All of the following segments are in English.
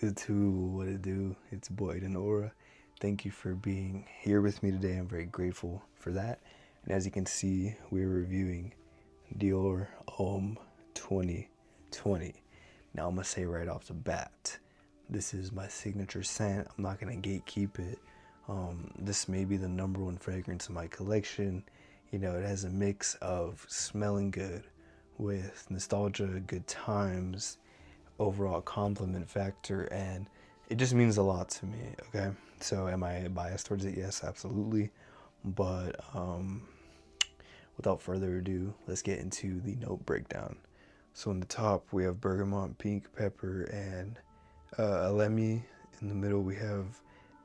YouTube, what it do? It's boy aydenaura. Thank you for being here with me today. I'm very grateful for that. And as you can see, we're reviewing Dior Homme 2020. Now I'm gonna say right off the bat, this is my signature scent. I'm not gonna gatekeep it. This may be the number one fragrance in my collection. You know, it has a mix of smelling good with nostalgia, good times, overall compliment factor, and it just means a lot to me. Okay, so am I biased towards it? Yes, absolutely. But without further ado, let's get into the note breakdown. So in the top we have bergamot, pink pepper, and alemi. In the middle we have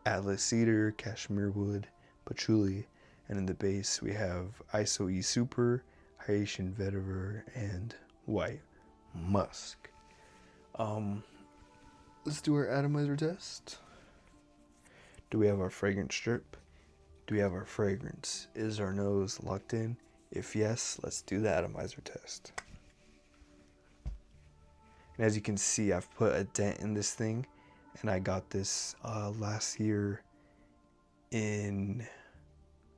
atlas cedar, cashmere wood, patchouli, and in the base we have iso super, Haitian vetiver, and white musk. Let's do our atomizer test. Do we have our fragrance strip? Do we have our fragrance? Is our nose locked in? If yes, let's do the atomizer test. And as you can see, I've put a dent in this thing, and I got this last year in,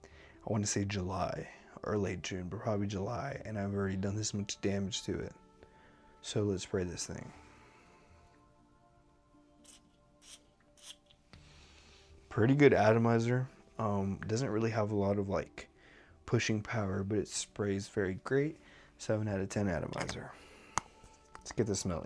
I want to say July or late June, but probably July, and I've already done this much damage to it. So let's spray this thing. Pretty good atomizer. Doesn't really have a lot of like pushing power, but it sprays very great. 7 out of 10 atomizer. Let's get this smelling.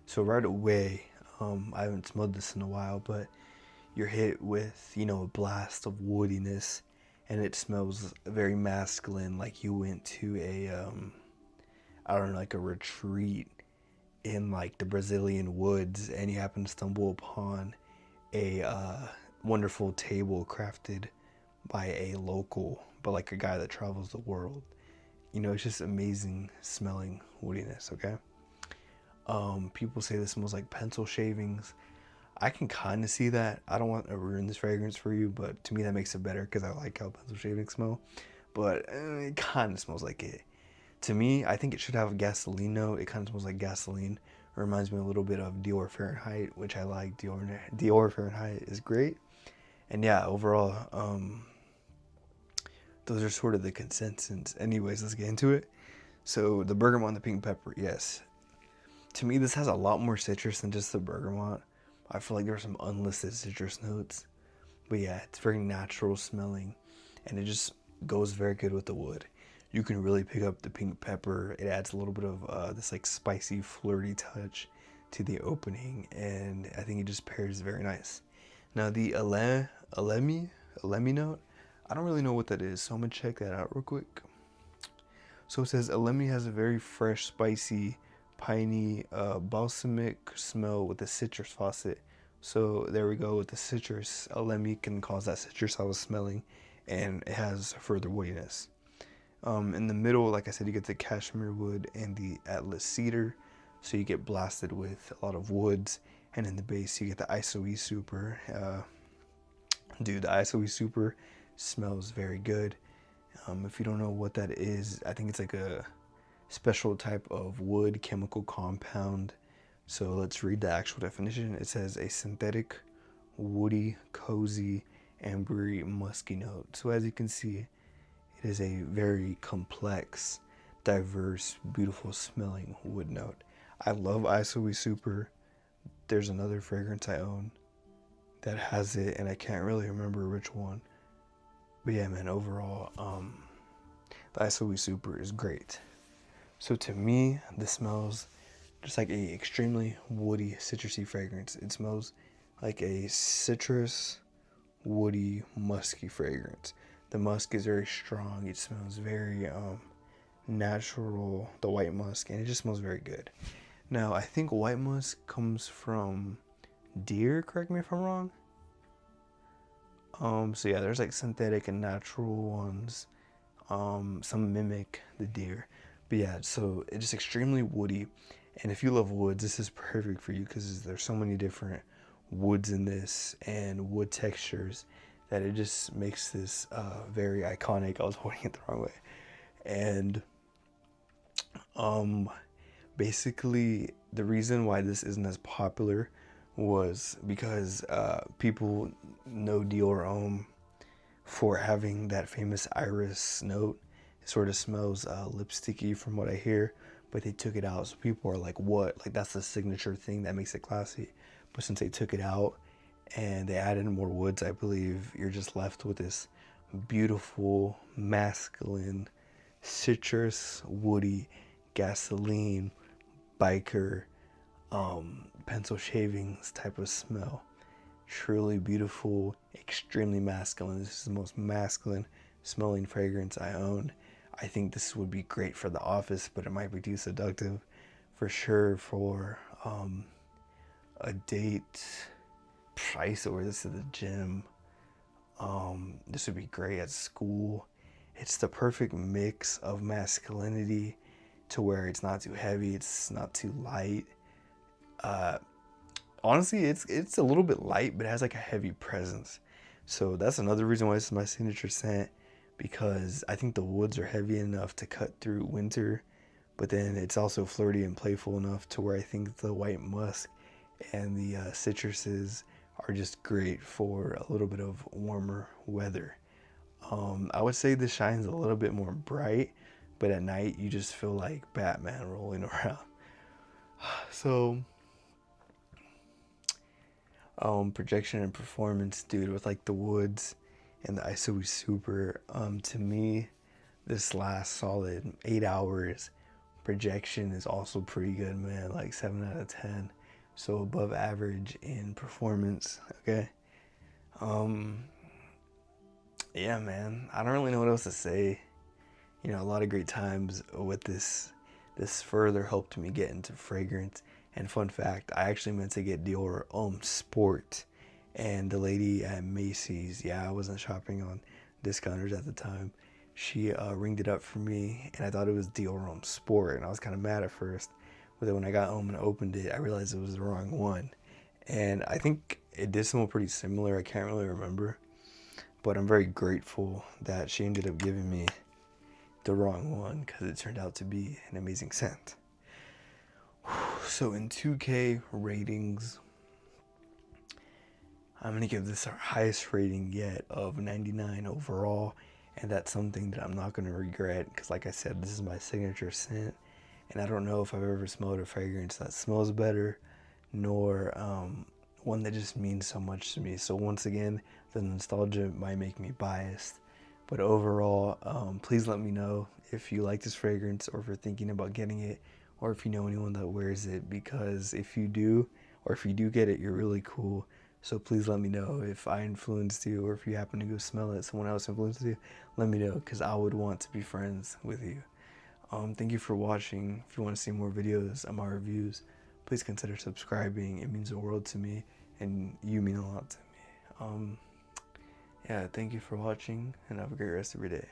So right away, I haven't smelled this in a while, but you're hit with, you know, a blast of woodiness, and it smells very masculine, like you went to a, I don't know, like a retreat in like the Brazilian woods, and you happen to stumble upon a wonderful table crafted by a local, but like a guy that travels the world. You know, it's just amazing smelling woodiness, okay? People say this smells like pencil shavings. I can kind of see that. I don't want to ruin this fragrance for you, but to me that makes it better because I like how pencil shavings smell. But it kind of smells like it. To me, I think it should have a gasoline note. It kind of smells like gasoline. It reminds me a little bit of Dior Fahrenheit, which I like. Dior Fahrenheit is great. And yeah, overall, those are sort of the consensus. Anyways, let's get into it. So the bergamot and the pink pepper, yes. To me, this has a lot more citrus than just the bergamot. I feel like there are some unlisted citrus notes. But yeah, it's very natural smelling, and it just goes very good with the wood. You can really pick up the pink pepper. It adds a little bit of this like spicy, flirty touch to the opening, and I think it just pairs very nice. Now the alemi note, I don't really know what that is, so I'm gonna check that out real quick. So it says alemi has a very fresh, spicy, piney, balsamic smell with a citrus faucet. So there we go with the citrus. Alemi can cause that citrus I was smelling, and it has further woodiness. In the middle, like I said, you get the cashmere wood and the atlas cedar, so you get blasted with a lot of woods. And in the base, you get the iso super. Dude, the iso super smells very good. If you don't know what that is, I think it's like a special type of wood chemical compound. So let's read the actual definition. It says a synthetic, woody, cozy, ambery, musky note. So as you can see, it is a very complex, diverse, beautiful smelling wood note. I love iso super. There's another fragrance I own that has it, and I can't really remember which one. But yeah, man, overall, the iso super is great. So to me, this smells just like a extremely woody, citrusy fragrance. It smells like a citrus, woody, musky fragrance. The musk is very strong. It smells very natural, the white musk, and it just smells very good. Now, I think white musk comes from deer, correct me if I'm wrong. So yeah, there's like synthetic and natural ones. Some mimic the deer. But yeah, so it's just extremely woody. And if you love woods, this is perfect for you because there's so many different woods in this and wood textures that it just makes this very iconic. I was holding it the wrong way. And um, basically, the reason why this isn't as popular was because people know Dior Homme for having that famous iris note. It sort of smells lipsticky from what I hear, but they took it out, so people are like, what? Like, that's the signature thing that makes it classy. But since they took it out and they added more woods, I believe you're just left with this beautiful, masculine, citrus, woody, gasoline, biker, pencil shavings type of smell. Truly beautiful, extremely masculine. This is the most masculine smelling fragrance I own. I think this would be great for the office, but it might be too seductive. For sure, for a date, price, or this at the gym. This would be great at school. It's the perfect mix of masculinity to where it's not too heavy, it's not too light. Honestly, it's a little bit light, but it has like a heavy presence. So that's another reason why this is my signature scent, because I think the woods are heavy enough to cut through winter, but then it's also flirty and playful enough to where I think the white musk and the citruses are just great for a little bit of warmer weather. I would say this shines a little bit more bright, but at night you just feel like Batman rolling around. So, projection and performance, dude, with like the woods and the ISO Super. To me, this last solid 8 hours. Projection is also pretty good, man. Like 7 out of 10. So above average in performance. Okay. Yeah, man. I don't really know what else to say. You know, a lot of great times with this. This further helped me get into fragrance. And fun fact, I actually meant to get Dior Homme Sport. And the lady at Macy's, yeah, I wasn't shopping on discounters at the time. She ringed it up for me, and I thought it was Dior Homme Sport, and I was kind of mad at first. But then when I got home and opened it, I realized it was the wrong one. And I think it did something pretty similar. I can't really remember. But I'm very grateful that she ended up giving me the wrong one, because it turned out to be an amazing scent. So in 2K ratings, I'm going to give this our highest rating yet of 99 overall. And that's something that I'm not going to regret, because like I said, this is my signature scent. And I don't know if I've ever smelled a fragrance that smells better, nor one that just means so much to me. So once again, the nostalgia might make me biased. But overall, please let me know if you like this fragrance, or if you're thinking about getting it, or if you know anyone that wears it, because if you do, or if you do get it, you're really cool. So please let me know if I influenced you, or if you happen to go smell it, someone else influenced you, let me know, because I would want to be friends with you. Thank you for watching. If you want to see more videos of my reviews, please consider subscribing. It means the world to me, and you mean a lot to me. Yeah, thank you for watching, and have a great rest of your day.